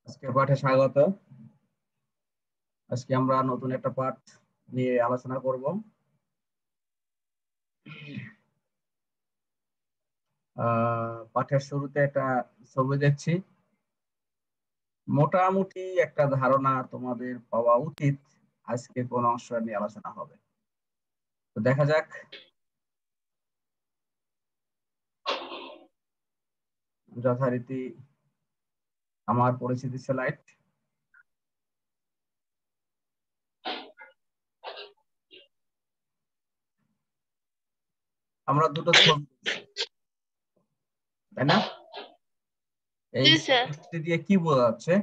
আজকে পাঠে স্বাগত। আজকে আমরা নতুন একটা পাঠ নিয়ে আলোচনা করব। পাঠের শুরুতে একটা ছবি দেখছি। মোটামুটি একটা ধারণা তোমাদের পাওয়া উচিত আজকে কোন অংশ নিয়ে আলোচনা হবে। তো দেখা যাক। যথারীতি আমার পরিচিতি স্লাইড। আমরা দুটো ছবি, তাই না? এই ছবি দিয়ে কি বোঝা যাচ্ছে?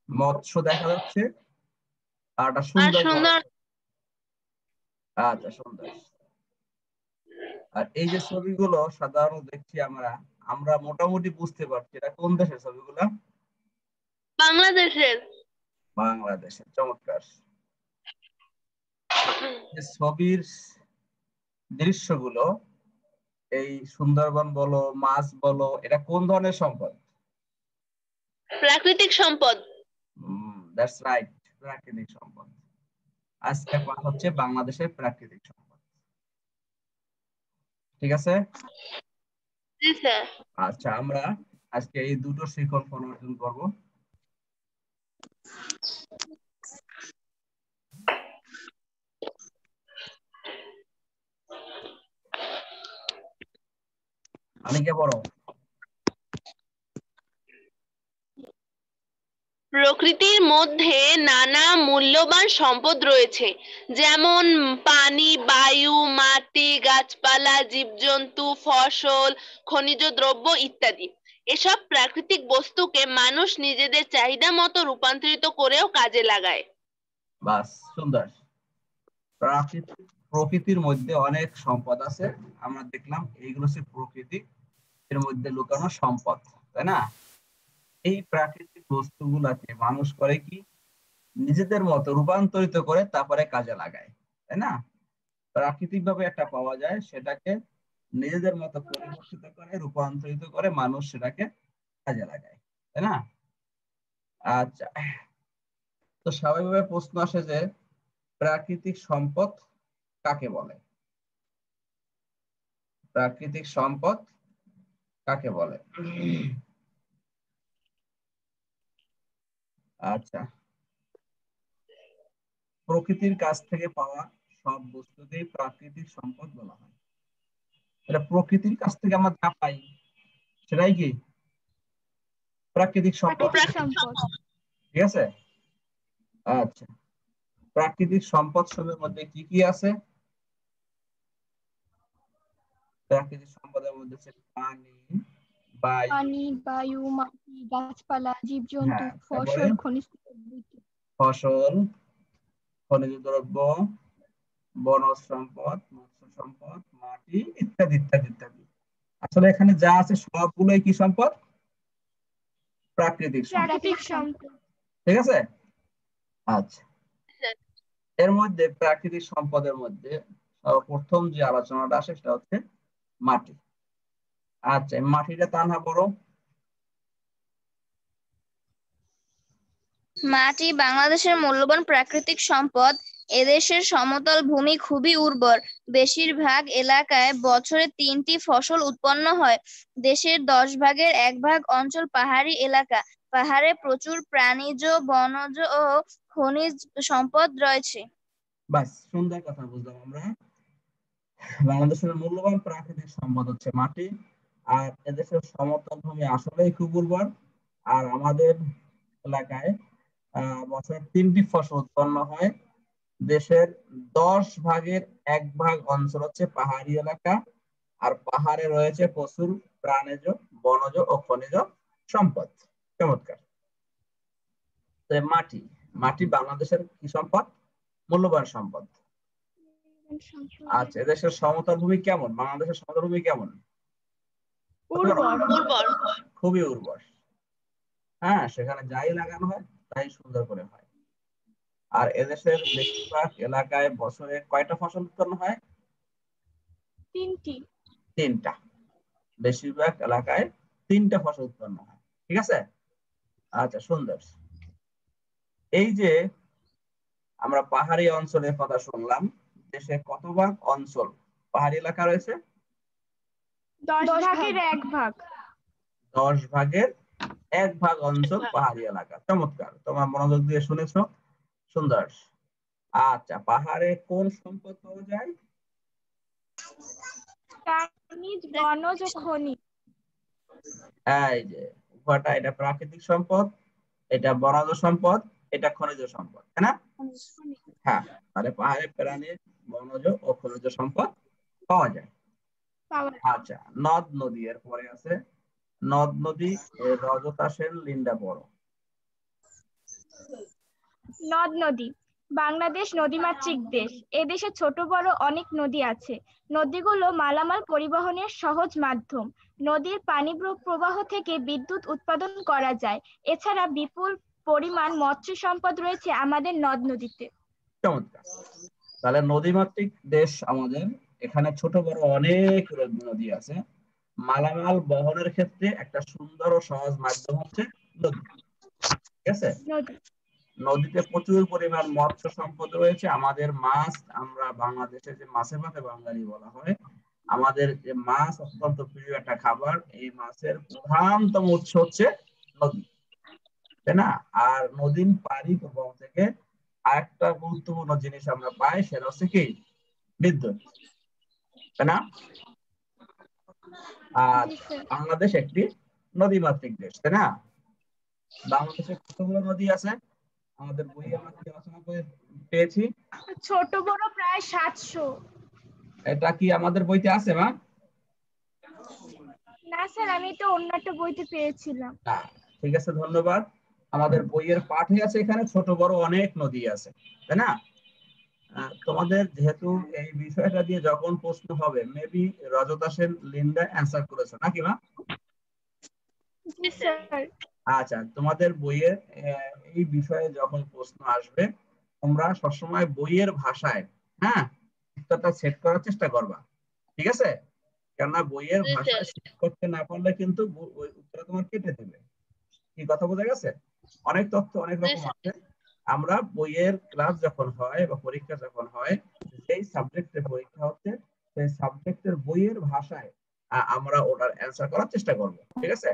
মৎস্য দেখা যাচ্ছে আর একটা সুন্দর। আচ্ছা, সুন্দর। আর এই যে ছবিগুলো সাধারণত দেখছি আমরা মোটামুটি বুঝতে পারছি এটা কোন দেশের ছবিগুলো? বাংলাদেশের। বাংলাদেশের। চমৎকার। ছবির দৃশ্যগুলো, এই সুন্দরবন বলো, মাছ বলো, এটা কোন ধরনের সম্পদ? প্রাকৃতিক সম্পদ। দ্যাটস রাইট, প্রাকৃতিক সম্পদ। আজকে পাঠ হচ্ছে বাংলাদেশের প্রাকৃতিক সম্পদ। ঠিক আছে? জি স্যার। আচ্ছা, আমরা আজকে এই দুটো শিখন ফল অর্জন করবো। আনিকা বড়। প্রকৃতির মধ্যে নানা মূল্যবান সম্পদ রয়েছে, যেমন পানি, বায়ু, মাটি, গাছপালা, জীবজন্তু, ফসল, খনিজ দ্রব্য ইত্যাদি। এসব প্রাকৃতিক বস্তুকে মানুষ নিজেদের চাহিদা মতো রূপান্তরিত করেও কাজে লাগায়। বাস, সুন্দর। প্রকৃতির মধ্যে অনেক সম্পদ আছে। আমরা দেখলাম এইগুলো হচ্ছে প্রকৃতি, এর মধ্যে লুকানো সম্পদ, তাই না? এই প্রাকৃতিক বস্তুগুলাকে মানুষ করে কি, নিজেদের মতো রূপান্তরিত করে তারপরে কাজে লাগায়, তাই না? প্রাকৃতিক ভাবে একটা পাওয়া যায়, সেটাকে নিজেদের মতো পরিবর্তিত করে, রূপান্তরিত করে মানুষ সেটাকে কাজে লাগায়, তাই না? আচ্ছা, তো স্বাভাবিকভাবে প্রশ্ন আসে যে প্রাকৃতিক সম্পদ কাকে বলে? প্রাকৃতিক সম্পদ কাকে বলে? আচ্ছা, প্রকৃতির কাছ থেকে পাওয়া সব বস্তুকেই প্রাকৃতিক সম্পদ বলা হয়। এটা প্রকৃতির কাছ থেকে আমরা যা পাই সেটাই কি প্রাকৃতিক সম্পদ। ঠিক আছে? আচ্ছা, প্রাকৃতিক সম্পদ সমূহের মধ্যে কি কি আছে? প্রাকৃতিক সম্পদের মধ্যে আছে পানি, বায়ু, মাটি, গাছপালা, জীবজন্তু, হ্যাঁ, তারপরে ফসল, খনিজ দ্রব্য, বনজ সম্পদ, মৎস্য সম্পদ, মাটি ইত্যাদি ইত্যাদি ইত্যাদি। আসলে এখানে যা আছে সবগুলোই কি সম্পদ? প্রাকৃতিক সম্পদ। ঠিক আছে? আচ্ছা, এর মধ্যে প্রাকৃতিক সম্পদের মধ্যে সর্বপ্রথম যে আলোচনাটা আসে সেটা হচ্ছে মাটি। আচ্ছা, মাটিটা তা না বড়। মাটি বাংলাদেশের মূল্যবান প্রাকৃতিক সম্পদ। এদেশের সমতল ভূমি খুবই উর্বর। বেশিরভাগ এলাকায় বছরে 3টি ফসল উৎপন্ন হয়। দেশের 10 ভাগের 1 ভাগ অঞ্চল পাহাড়ি এলাকা। পাহাড়ে প্রচুর প্রাণীজ, বনজ ও খনিজ সম্পদ রয়েছে। বাস, সুন্দর কথা বুঝলাম আমরা। বাংলাদেশের মূল্যবান প্রাকৃতিক সম্পদ হচ্ছে মাটি। আর এদেশের সমতল ভূমি আসলেই খুব উর্বর। আর আমাদের এলাকায় বছরে 3টি ফসল উৎপন্ন হয়। দেশের 10 ভাগের 1 ভাগ অঞ্চল হচ্ছে পাহাড়ি এলাকা। আর পাহাড়ে রয়েছে প্রচুর প্রাণীজ, বনজ ও খনিজ সম্পদ। চমৎকার। মাটি, মাটি বাংলাদেশের কি সম্পদ? মূল্যবান সম্পদ। আচ্ছা, এদেশের সমতল ভূমি কেমন? বাংলাদেশের সমতল ভূমি কেমন? খুবই উর্বর। হ্যাঁ, সেখানে যাই লাগানো হয় তাই সুন্দর করে হয়। আর এদেশের বেশিরভাগ এলাকায় বছরে কয়টা ফসল উৎপন্ন হয়? 3টি। 3টা। বেশিরভাগ এলাকায় 3টা ফসল উৎপন্ন হয়। ঠিক আছে, আচ্ছা সুন্দর। এই যে আমরা পাহাড়ি অঞ্চলের কথা শুনলাম, দেশে কত ভাগ অঞ্চল পাহাড়ি এলাকা রয়েছে? 10 ভাগের 1 ভাগ। 10 ভাগের 1 ভাগ অঞ্চল পাহাড়ি এলাকা। চমৎকার, তোমার মনোযোগ দিয়ে শুনেছো, সুন্দর। আচ্ছা, পাহাড়ে কোন সম্পদ পাওয়া যায়? খনিজ, বনজ ও খনিজ। এই যে উভয়টা, এটা প্রাকৃতিক সম্পদ, এটা বনজ সম্পদ, এটা খনিজ সম্পদ, তাই না? হ্যাঁ, তাহলে পাহাড়ে প্রাণীর বনজ ও খনিজ সম্পদ পাওয়া যায়। আচ্ছা, নদ নদী এর পরে আছে নদ নদী। রজতা সেন, লিন্ডা বড়। নদ নদী। বাংলাদেশ নদীমাতৃক দেশ। এদেশে ছোট বড় অনেক নদী আছে। নদীগুলো মালামাল পরিবহনের সহজ মাধ্যম। নদীর পানি প্রবাহ থেকে বিদ্যুৎ উৎপাদন করা যায়। এছাড়া বিপুল পরিমাণ মৎস্য সম্পদ রয়েছে আমাদের নদ নদীতে। চমৎকার। তাহলে নদীমাতৃক দেশ আমাদের, এখানে ছোট বড় অনেক নদী আছে। মালামাল বহনের ক্ষেত্রে একটা সুন্দর ও সহজ মাধ্যম হচ্ছে নদী। ঠিক আছে, নদীতে প্রচুর পরিমাণ মৎস্য সম্পদ রয়েছে। আমাদের মাছ, আমরা বাংলাদেশে যে মাছে ভাতে বাঙালি বলা হয়, আমাদের যে মাছ অত্যন্ত প্রিয় একটা খাবার। এই মাছের প্রধানতম উৎস হচ্ছে নদী, তাই না? আর নদীর পানি প্রবাহ থেকে আরেকটা গুরুত্বপূর্ণ জিনিস আমরা পাই, সেটা হচ্ছে কি? বিদ্যুৎ, তাই না? আর বাংলাদেশ একটি নদীমাতৃক দেশ, তাই না? বাংলাদেশে কতগুলো নদী আছে? আমাদের বইয়ে আমরা কি আলোচনা করে পেয়েছি? ছোট বড় প্রায় 700। এটা কি আমাদের বইতে আছে মা? না স্যার, আমি তো অন্য একটা বইতে পেয়েছিলাম। না, ঠিক আছে, ধন্যবাদ। আমাদের বইয়ের পাঠে আছে এখানে ছোট বড় অনেক নদী আছে, তাই না? তোমাদের যেহেতু এই বিষয়টা দিয়ে যখন প্রশ্ন হবে, মেবি রজতা সেন, লিন্ডা অ্যান্সার করেছো নাকি মা? জি স্যার। আচ্ছা, তোমাদের বইয়ের এই বিষয়ে যখন প্রশ্ন আসবে, তোমরা সবসময় বইয়ের ভাষায়, হ্যাঁ, উত্তরটা সেট করার চেষ্টা করবা। ঠিক আছে, কেননা বইয়ের ভাষায় সেট করতে না পারলে কিন্তু ওই উত্তরটা তোমার কেটে দেবে। কি কথা বোঝা গেছে? অনেক তথ্য অনেক রকম আছে। আমরা বইয়ের ক্লাস যখন হয় বা পরীক্ষা যখন হয়, যেই সাবজেক্টের পরীক্ষা হচ্ছে সেই সাবজেক্টের বইয়ের ভাষায় আমরা ওটার অ্যান্সার করার চেষ্টা করব। ঠিক আছে,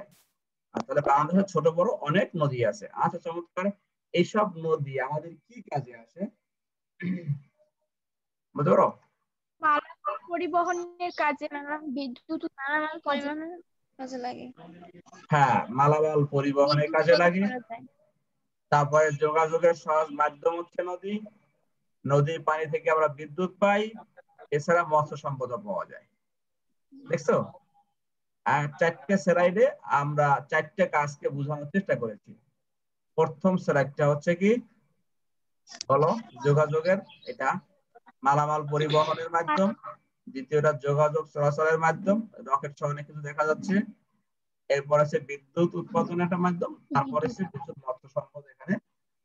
তাহলে বাংলাদেশে ছোট বড় অনেক নদী আছে। আচ্ছা, চমৎকার। এইসব নদী আমাদের কি কাজে আসে বুঝতে পারো? মালামাল পরিবহনের কাজে, বিদ্যুৎ মালামাল পরিবহনের কাজে লাগে। হ্যাঁ, মালামাল পরিবহনের কাজে লাগে। তারপরে যোগাযোগের সহজ মাধ্যম হচ্ছে নদী। নদীর পানি থেকে আমরা বিদ্যুৎ পাই। এছাড়া মৎস্য সম্পদও পাওয়া যায়। দেখছো, আর 4টে স্লাইডে আমরা 4টে কাজকে বোঝানোর চেষ্টা করেছি। প্রথম স্লাইডটা হচ্ছে কি বলো? যোগাযোগের, এটা মালামাল পরিবহনের মাধ্যম। দ্বিতীয়টা যোগাযোগ চলাচলের মাধ্যম, রকেট সহ অনেক কিছু দেখা যাচ্ছে। এরপর আছে বিদ্যুৎ উৎপাদনের একটা মাধ্যম। তারপরে আছে কিছু মৎস্য সম্পদ এখানে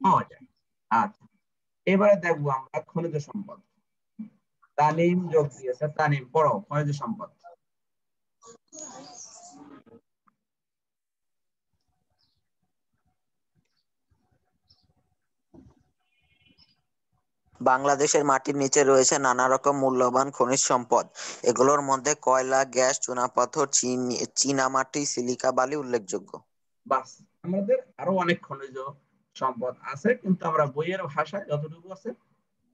পাওয়া যায়। আচ্ছা, এবারে দেখবো আমরা খনিজ সম্পদ। তানিম যোগ দিয়েছে, তানিম পড়ো খনিজ সম্পদ। বাংলাদেশের মাটির নিচে রয়েছে নানা রকম মূল্যবান খনিজ সম্পদ। এগুলোর মধ্যে কয়লা, গ্যাস, চুনাপাথর, চীনামাটি, সিলিকা বালি উল্লেখযোগ্য। বাস, আমাদের আরো অনেক খনিজ সম্পদ আছে, কিন্তু আমরা বইয়ের ভাষায় যতটুকু আছে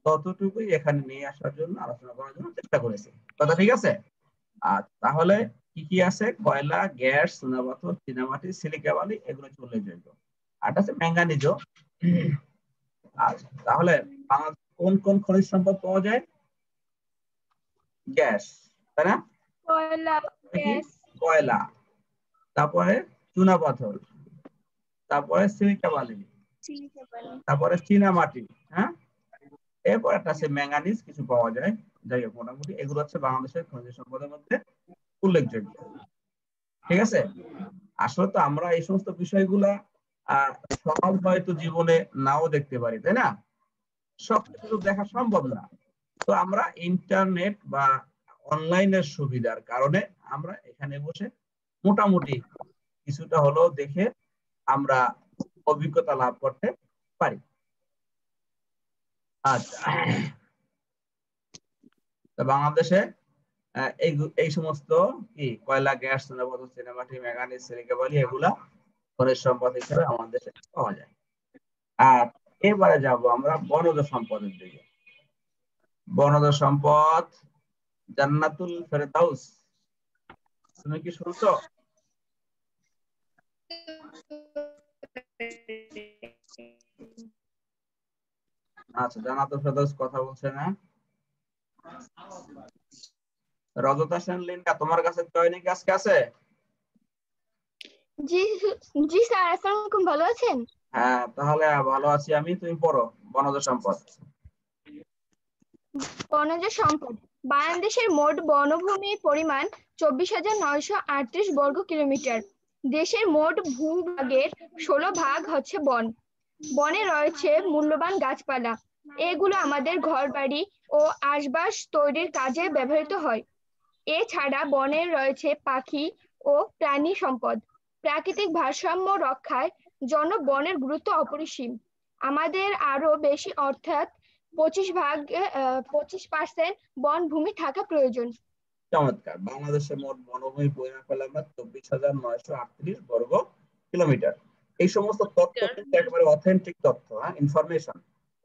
ততটুকুই এখানে নিয়ে আসার জন্য, আলোচনা করার জন্য চেষ্টা করেছি। কথা ঠিক আছে? আর তাহলে কি কি আছে? কয়লা, গ্যাস, চুনাপাথর, চীনামাটি, সিলিকা বালি, এগুলো উল্লেখযোগ্য। আর আছে ম্যাঙ্গানিজ। আচ্ছা, তাহলে বাংলাদেশে কোন কোন খনিজ সম্পদ পাওয়া যায়? গ্যাস, তাই না? কয়লা, তারপরে চুনাপাথর, তারপরে সিলিকা বালি, তারপরে চীনামাটি, হ্যাঁ, এরপর একটা আছে ম্যাঙ্গানিজ, কিছু পাওয়া যায়। যাই হোক, মোটামুটি এগুলো হচ্ছে বাংলাদেশের খনিজ সম্পদের মধ্যে উল্লেখযোগ্য। ঠিক আছে, আসলে তো আমরা এই সমস্ত বিষয়গুলা সব হয়তো জীবনে নাও দেখতে পারি, তাই না? সবকিছু দেখা সম্ভব না। তো আমরা ইন্টারনেট বা অনলাইনের সুবিধার কারণে আমরা এখানে বসে মোটামুটি কিছুটা হলেও দেখে আমরা অভিজ্ঞতা লাভ করতে পারি। আচ্ছা, তো বাংলাদেশে এই সমস্ত কি কয়লা, গ্যাস, চুনাপাথর, চীনামাটি, ম্যাঙ্গানিজ, সিলিকা বালি এগুলা খনিজ সম্পদ হিসেবে আমাদের দেশে পাওয়া যায়। আর এবারে যাব আমরা বনজ সম্পদের দিকে। বনজ সম্পদ জান্নাতুল ফেরদাউস, তুমি কি শুনছো? আচ্ছা, জান্নাতুল ফেরদাউস কথা বলছে না। রজতা সেন লিন্ডা, তোমার কাছে দৈনিক আজকে আছে? জি জি স্যার, আসসালামু আলাইকুম, ভালো আছেন? হ্যাঁ, তাহলে ভালো আছি আমি, তুমি পড়ো বনজ সম্পদ। বনজ সম্পদ। বাংলাদেশের মোট বনভূমির পরিমাণ 24,938 বর্গ কিলোমিটার। দেশের মোট ভূভাগের 16 ভাগ হচ্ছে বন। বনে রয়েছে মূল্যবান গাছপালা। এগুলো আমাদের ঘরবাড়ি ও আসবাস তৈরির কাজে ব্যবহৃত হয়। এছাড়া বনে রয়েছে পাখি ও প্রাণী সম্পদ। প্রাকৃতিক ভারসাম্য রক্ষায় জন্য বনের গুরুত্ব অপরিসীম। আমাদের আরো বেশি অর্থাৎ 25% বনভূমি থাকা প্রয়োজন। চমৎকার। বাংলাদেশের মোট বনভূমির পরিমাণ পেলাম আমরা 24,938 বর্গ কিলোমিটার। এই সমস্ত তথ্য কিন্তু একেবারে অথেন্টিক তথ্য, ইনফরমেশন।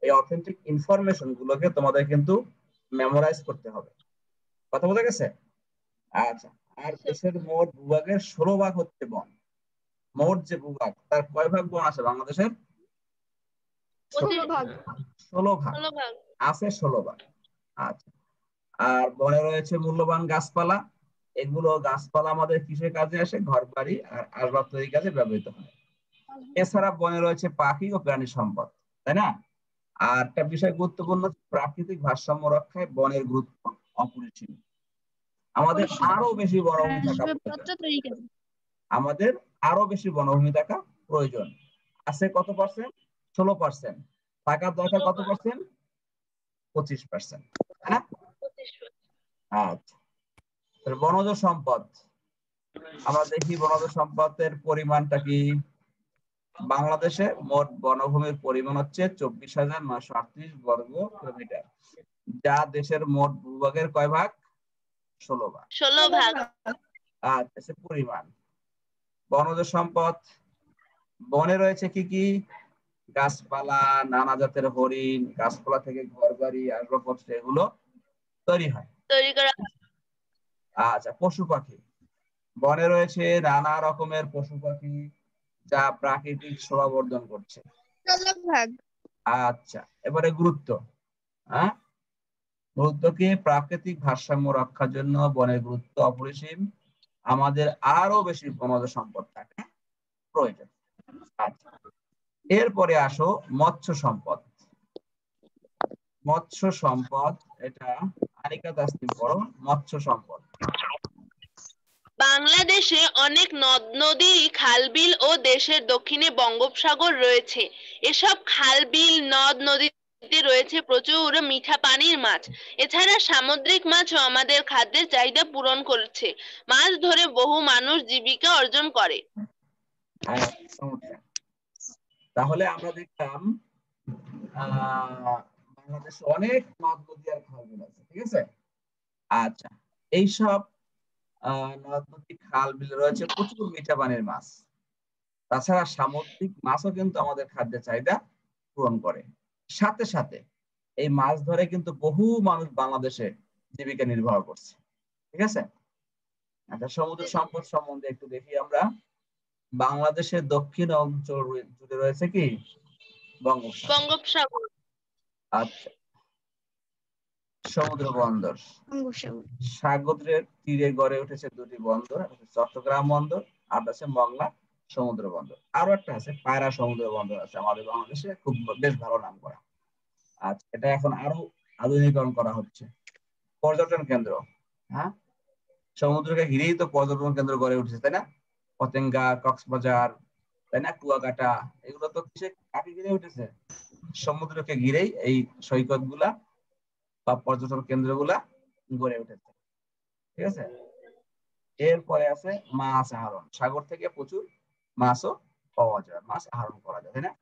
এই অথেন্টিক ইনফরমেশন গুলোকে তোমাদের কিন্তু মেমোরাইজ করতে হবে। কথা বোঝা গেছে? আচ্ছা, আর দেশের মোট ভূভাগের 16 ভাগ হচ্ছে বন। মোট যে ভূভাগ তার কয় ভাগ বন আছে বাংলাদেশের? 16 ভাগ। 16 ভাগ আছে, 16 ভাগ। আচ্ছা, আর বনে রয়েছে মূল্যবান গাছপালা। এগুলো গাছপালা আমাদের কিসের কাজে আসে? ঘর বাড়ি আর আসবাব তৈরির কাজে ব্যবহৃত হয়। এছাড়া বনে রয়েছে পাখি ও প্রাণী সম্পদ, তাই না? আর একটা বিষয় গুরুত্বপূর্ণ, প্রাকৃতিক ভারসাম্য রক্ষায় বনের গুরুত্ব অপরিসীম। আমাদের আরো বেশি বনভূমি থাকা প্রয়োজন। আমাদের আরো বেশি বনভূমি থাকা প্রয়োজন। আছে কত পার্সেন্ট? 16%। থাকার দরকার কত পার্সেন্ট? 25%। হ্যাঁ, আচ্ছা। বনজ সম্পদ আমরা দেখি, বনজ সম্পদের পরিমাণটা কি? বাংলাদেশে মোট বনভূমির পরিমাণ হচ্ছে 24,938 বর্গ কিলোমিটার, যা দেশের মোট ভূভাগের কয় ভাগ? 16 ভাগ। 16 ভাগ। আচ্ছা, পরিমাণ বনজ সম্পদ। বনে রয়েছে কি কি? গাছপালা, নানা জাতের হরিণ, গাছপালা থেকে ঘর বাড়ি আসবাবপত্র এগুলো তৈরি হয়। আচ্ছা, পশু পাখি। বনে রয়েছে নানা রকমের পশু পাখি যা প্রাকৃতিক শোভা বর্ধন করছে। আচ্ছা, এবারে গুরুত্ব। গুরুত্ব কি? প্রাকৃতিক ভারসাম্য রক্ষার জন্য বনের গুরুত্ব অপরিসীম। আমাদের আরো বেশি বনজ সম্পদ থাকা প্রয়োজন। আচ্ছা, এরপরে আসো মৎস্য সম্পদ। মৎস্য সম্পদ, এটা আনিকা দাস তুমি পড়ো। মৎস্য সম্পদ। বাংলাদেশে অনেক নদ নদী, খাল-বিল ও দেশের দক্ষিণে বঙ্গোপসাগর রয়েছে। এসব খাল-বিল, নদ নদীতে রয়েছে প্রচুর মিঠা পানির মাছ। এছাড়া সামুদ্রিক মাছও আমাদের খাদ্যের চাহিদা পূরণ করছে। মাছ ধরে বহু মানুষ জীবিকা অর্জন করে। তাহলে আমরা দেখলাম বাংলাদেশে অনেক নদ নদী আর খাল-বিল আছে, ঠিক আছে? আচ্ছা, এইসব নদ নদী, খাল বিল রয়েছে প্রচুর মিঠা পানির মাছ। তাছাড়া সামুদ্রিক মাছও কিন্তু আমাদের খাদ্যের চাহিদা পূরণ করে। সাথে সাথে এই মাছ ধরে কিন্তু বহু মানুষ বাংলাদেশে জীবিকা নির্বাহ করছে, ঠিক আছে? আচ্ছা, সমুদ্র সম্পদ সম্বন্ধে একটু দেখি আমরা। বাংলাদেশের দক্ষিণ অঞ্চল জুড়ে রয়েছে কি? বঙ্গোপসাগর। আচ্ছা, সমুদ্র বন্দর। সাগরের তীরে গড়ে উঠেছে দুটি বন্দর, চট্টগ্রাম বন্দর আর আছে মংলা সমুদ্র বন্দর। আরো একটা আছে পায়রা সমুদ্র বন্দর আছে আমাদের বাংলাদেশে, খুব বেশ ভালো নাম করা। আচ্ছা, এটা এখন আরো আধুনিকরণ করা হচ্ছে। পর্যটন কেন্দ্র, সমুদ্রকে ঘিরেই তো পর্যটন কেন্দ্র গড়ে উঠেছে, তাই না? পতেঙ্গা, কক্সবাজার, তাই না, কুয়াকাটা, এগুলো তো কাকে ঘিরে উঠেছে? সমুদ্রকে ঘিরেই এই সৈকত গুলা বা পর্যটন কেন্দ্রগুলা গড়ে উঠেছে, ঠিক আছে? এরপরে আছে মাছ আহরণ, সাগর থেকে প্রচুর মাছও পাওয়া যায়, মাছ আহরণ করা যায়, তাই না?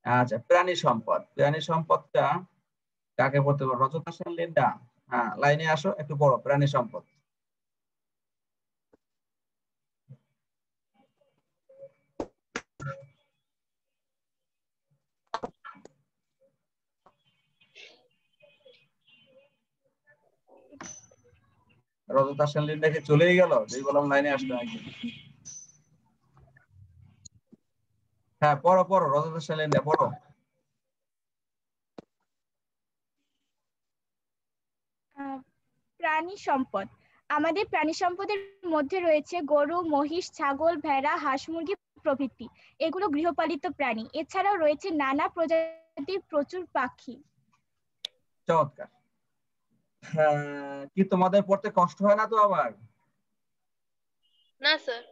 আচ্ছা, প্রাণী সম্পদ, প্রাণী সম্পদটা কাকে বলতে পারো? রজত হোসেন লিন্ডা, হ্যাঁ লাইনে আসো, একটু বড় প্রাণী সম্পদ। রজত হোসেন লিন্ডাকে চলেই গেল, যেই বললাম লাইনে আসলো নাকি? হ্যাঁ পড়ো পড়ো, রজত হোসেন লিন্ডা পড়ো। প্রাণী সম্পদ, আমাদের প্রাণী সম্পদের মধ্যে রয়েছে গরু, মহিষ, ছাগল, ভেড়া, হাঁস, মুরগি প্রভৃতি। এগুলো গৃহপালিত প্রাণী। এছাড়াও রয়েছে নানা প্রজাতির প্রচুর পাখি। চমৎকার। হ্যাঁ, কি তোমাদের পড়তে কষ্ট হয় না তো আবার? না স্যার।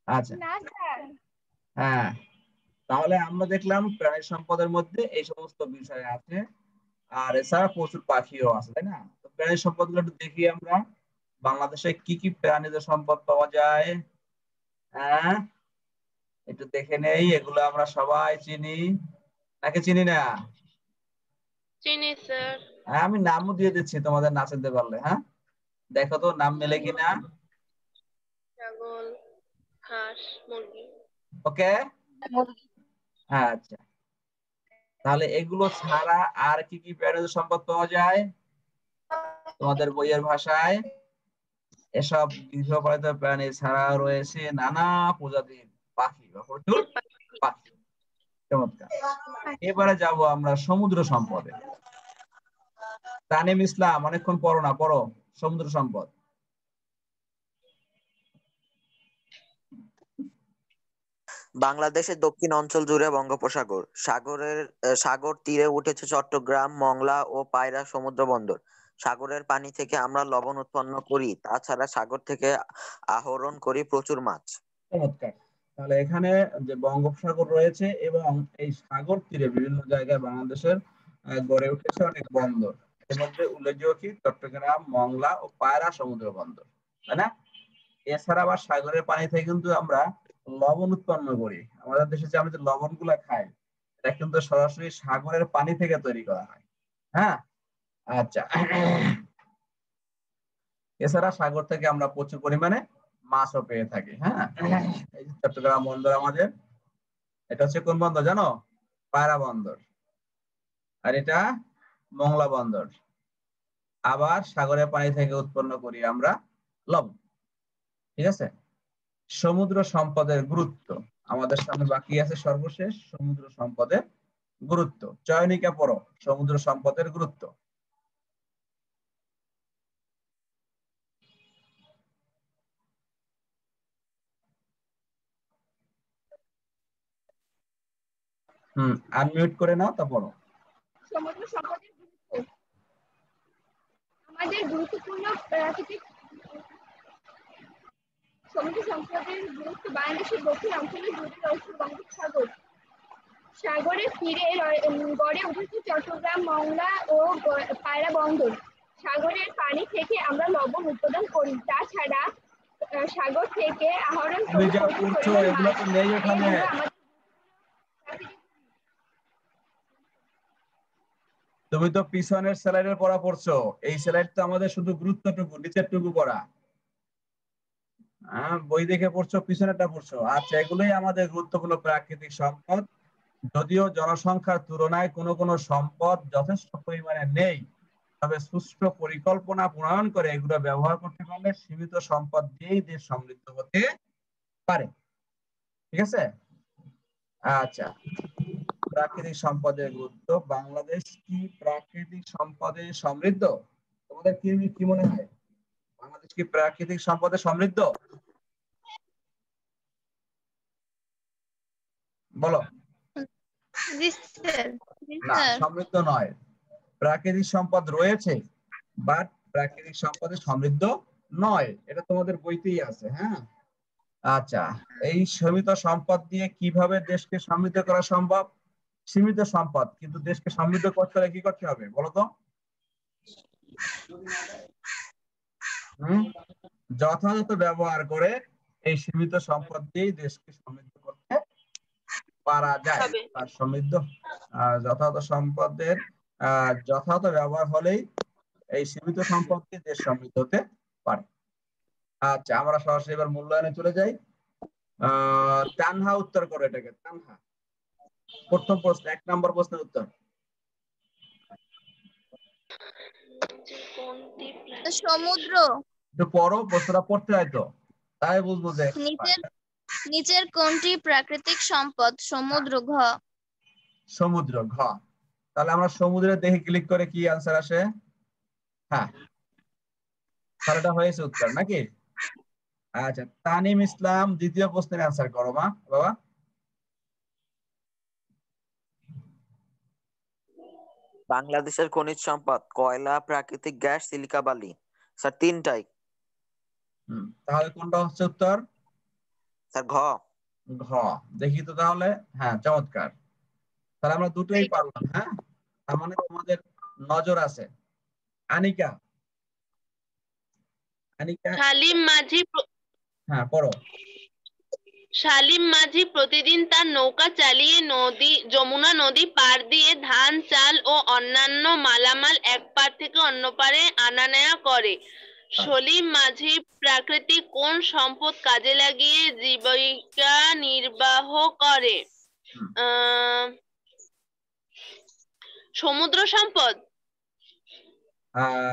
আচ্ছা, না স্যার। হ্যাঁ তাহলে আমরা দেখলাম প্রাণী সম্পদের মধ্যে এই সমস্ত বিষয় আছে, আর এছাড়া প্রচুর পাখিও আছে, তাই না? তো প্রাণী সম্পদ গুলো একটু দেখি আমরা। বাংলাদেশে কি কি প্রাণীজ সম্পদ পাওয়া যায়, হ্যাঁ একটু দেখে নেই। এগুলো আমরা সবাই চিনি নাকি চিনি না? চিনি স্যার। হ্যাঁ, আমি নামও দিয়ে দিচ্ছি তোমাদের না চিনতে পারলে। হ্যাঁ, দেখো তো নাম মেলে কিনা। ছাগল, হাঁস, মুরগি। ওকে, হ্যাঁ আচ্ছা, তাহলে এগুলো ছাড়া আর কি কি প্রাণীজ সম্পদ পাওয়া যায় তোমাদের বইয়ের ভাষায়? এসব গৃহপালিত প্রাণী ছাড়া রয়েছে নানা প্রজাতির পাখি বা প্রচুর পাখি। চমৎকার। এবারে যাব আমরা সমুদ্র সম্পদে। তানিম ইসলাম, অনেকক্ষণ পড়ো না, পড়ো সমুদ্র সম্পদ। বাংলাদেশের দক্ষিণ অঞ্চল জুড়ে বঙ্গোপসাগর, সাগর তীরে উঠেছে চট্টগ্রাম, মংলা ও পায়রা সমুদ্র বন্দর। সাগরের পানি থেকে আমরা লবণ উৎপন্ন করি, তাছাড়া সাগর থেকে আহরণ করি প্রচুর মাছ। চমৎকার। তাহলে এখানে যে বঙ্গোপসাগর রয়েছে এবং এই সাগর তীরে বিভিন্ন জায়গায় বাংলাদেশের গড়ে উঠেছে অনেক বন্দর। এর মধ্যে উল্লেখযোগ্য কি চট্টগ্রাম, মংলা ও পায়রা সমুদ্র বন্দর, তাই না? এছাড়া আবার সাগরের পানি থেকে কিন্তু আমরা লবণ উৎপন্ন করি। আমাদের দেশে যে আমরা যে লবণ গুলা খাই, এটা কিন্তু সরাসরি সাগরের পানি থেকে তৈরি করা হয়। হ্যাঁ, আচ্ছা। এছাড়া সাগর থেকে আমরা প্রচুর পরিমাণে মাছও পেয়ে থাকি। হ্যাঁ, এই যে চট্টগ্রাম বন্দর আমাদের, এটা হচ্ছে কোন বন্দর জানো? পায়রা বন্দর। আর এটা মংলা বন্দর। আবার সাগরের পানি থেকে উৎপন্ন করি আমরা লবণ। ঠিক আছে। সমুদ্র সম্পদের গুরুত্ব আমাদের সামনে বাকি আছে, সর্বশেষ সমুদ্র সম্পদের গুরুত্ব। চয়নিকা পড়ো সমুদ্র সম্পদের গুরুত্ব। আনমিউট করে নাও, তা পড়ো। সমুদ্র সম্পদের গুরুত্ব, আমাদের গুরুত্বপূর্ণ প্রাকৃতিক সমুদ্র সম্পদের গুরুত্ব বাংলাদেশের দক্ষিণ অঞ্চলে জুড়ে রয়েছে বঙ্গোপসাগর। সাগরের তীরে গড়ে উঠেছে চট্টগ্রাম, মংলা ও পায়রা বন্দর। সাগরের পানি থেকে আমরা লবণ উৎপাদন করি, তাছাড়া সাগর থেকে আহরণ তুমি করি যা প্রচুর পড়ছো পরিমাণ এগুলো মাছ। তো নেই এখানে। এগুলো আমাদের তুমি তো পিছনের স্লাইডের পড়া পড়ছো, এই স্লাইড তো আমাদের শুধু গুরুত্বটুকু নিচের টুকু পড়া। বই দেখে পড়ছো, পিছনেরটা পড়ছো। আচ্ছা, এগুলোই আমাদের গুরুত্বপূর্ণ প্রাকৃতিক সম্পদ। যদিও জনসংখ্যার তুলনায় কোনো কোনো সম্পদ যথেষ্ট পরিমাণে নেই, তবে সুষ্ঠু পরিকল্পনা প্রণয়ন করে এগুলো ব্যবহার করতে পারলে সীমিত সম্পদ দিয়েই দেশ সমৃদ্ধ হতে পারে। ঠিক আছে। আচ্ছা, প্রাকৃতিক সম্পদের গুরুত্ব। বাংলাদেশ কি প্রাকৃতিক সম্পদে সমৃদ্ধ? তোমাদের কি কি মনে হয়, বাংলাদেশ কি প্রাকৃতিক সম্পদে সমৃদ্ধ? বলো। জি স্যার। না, সমৃদ্ধ নয়। প্রাকৃতিক সম্পদ রয়েছে, বাট প্রাকৃতিক সম্পদে সমৃদ্ধ নয়, এটা তোমাদের বইতেই আছে। হ্যাঁ, আচ্ছা, এই সীমিত সম্পদ দিয়ে কিভাবে দেশকে সমৃদ্ধ করা সম্ভব? সীমিত সম্পদ, কিন্তু দেশকে সমৃদ্ধ করতে হলে কি করতে হবে বলো তো? যথাযথ ব্যবহার করে এই সীমিত সম্পদ দিয়ে দেশকে সমৃদ্ধ করতে পারা যায়। আর সমৃদ্ধ যথাযথ সম্পদের যথাযথ ব্যবহার হলেই এই সীমিত সম্পদ দিয়ে দেশ সমৃদ্ধ হতে পারে। আচ্ছা, আমরা সরাসরি এবার মূল্যায়নে চলে যাই। তানহা উত্তর করো এটাকে। তানহা প্রথম প্রশ্ন, 1 নম্বর প্রশ্নের উত্তর। সমুদ্র। একটু পড়ো, প্রশ্নটা পড়তে হয় তো, তাই বুঝবো যে নিচের কোনটি প্রাকৃতিক সম্পদ? সমুদ্র। ঘ। সমুদ্র। ঘ। তাহলে আমরা সমুদ্রে দেখে ক্লিক করে কি আনসার আসে? হ্যাঁ, তাহলে এটা হয়েছে উত্তর নাকি? আচ্ছা, তানিম ইসলাম দ্বিতীয় প্রশ্নের আনসার করো মা বাবা। বাংলাদেশের খনিজ সম্পদ কয়লা, প্রাকৃতিক গ্যাস, সিলিকা বালি। স্যার 3টাই। তাহলে কোনটা হচ্ছে উত্তর? স্যার ঘ। ঘ। দেখি তো তাহলে। হ্যাঁ, চমৎকার। তাহলে আমরা দুটোই পারলাম। হ্যাঁ, তার মানে তোমাদের নজর আছে। আনিকা। শালিম মাঝি। হ্যাঁ, পড়ো। শালিম মাঝি প্রতিদিন তার নৌকা চালিয়ে যমুনা নদী পার দিয়ে ধান, চাল ও অন্যান্য মালামাল এক পার থেকে অন্য পারে আনা নেয়া করে। সলিম মাঝি প্রাকৃতিক কোন সম্পদ কাজে লাগিয়ে জীবিকা নির্বাহ করে? সমুদ্র সম্পদ।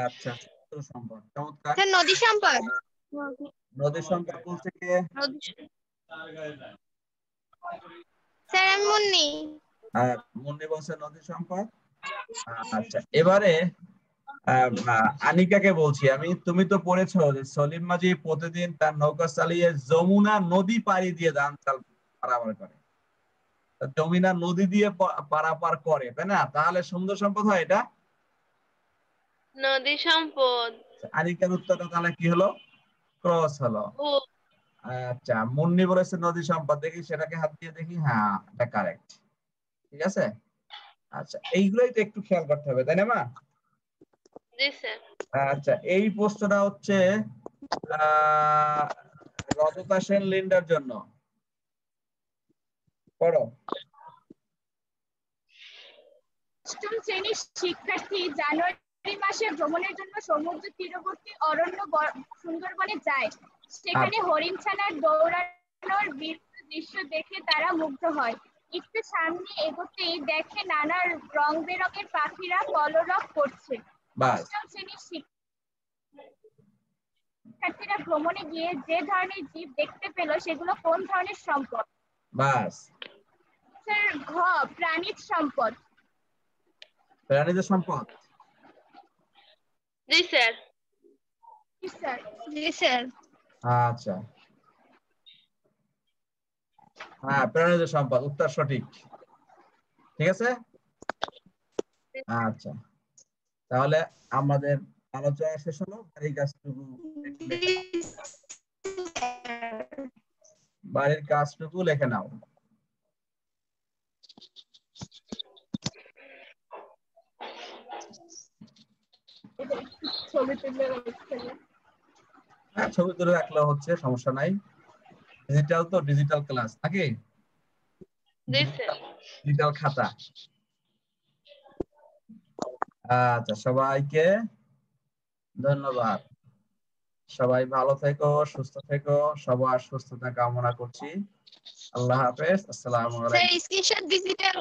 আচ্ছা, সমুদ্র সম্পদ। চমৎকার। নদী সম্পদ। নদী সম্পদ বলতে কে? স্যার আমি মুন্নি। মুন্নি বলছে নদী সম্পদ। আচ্ছা, এবারে আনিকাকে বলছি আমি। তুমি তো পড়েছো যে সলিম মাঝি প্রতিদিন তার নৌকা চালিয়ে যমুনা নদী পাড়ি দিয়ে ধান চাল পারাপার করে। যমুনা নদী দিয়ে পারাপার করে, তাই না? তাহলে সমুদ্র সম্পদ হয় এটা? নদী সম্পদ। আনিকার উত্তরটা তাহলে কি হলো? ক্রস হলো। আচ্ছা, মুন্নি বলেছে নদী সম্পদ। দেখি সেটাকে হাত দিয়ে দেখি। হ্যাঁ, এটা কারেক্ট। ঠিক আছে। আচ্ছা, এইগুলোই তো একটু খেয়াল করতে হবে, তাই না মা? জি স্যার। আচ্ছা, এই প্রশ্নটা হচ্ছে রজতা সেন লিন্ডার জন্য। পড়ো। অষ্টম শ্রেণীর শিক্ষার্থী জানুয়ারি মাসে ভ্রমণের জন্য সমুদ্র তীরবর্তী অরণ্য সুন্দরবনে যায়। সেখানে হরিণ ছানার দৌড়ানোর দৃশ্য দেখে তারা মুগ্ধ হয়। একটু সামনে এগোতেই দেখে নানা রং বেরঙের পাখিরা কলরব করছে। অষ্টম শ্রেণীর শিক্ষার্থীরা ভ্রমণে গিয়ে যে ধরনের জীব দেখতে পেল সেগুলো কোন ধরনের সম্পদ? বাস। স্যার ঘ, প্রাণীজ সম্পদ। প্রাণীজ সম্পদ। জি স্যার। জি স্যার। আচ্ছা, হ্যাঁ, প্রাণীজ সম্পদ উত্তর সঠিক। ঠিক আছে। আচ্ছা, তাহলে আমাদের আলোচনা শেষ হলো। বাড়ির কাজটুকু লিখে নাও। ছবি তুলে রাখলেও হচ্ছে, সমস্যা নাই। ডিজিটাল তো, ডিজিটাল ক্লাস নাকি? ডিজিটাল খাতা। আচ্ছা, সবাইকে ধন্যবাদ। সবাই ভালো থেকো, সুস্থ থেকো। সবার সুস্থতা কামনা করছি। আল্লাহ হাফেজ। আসসালামু আলাইকুম। Sir screenshot digital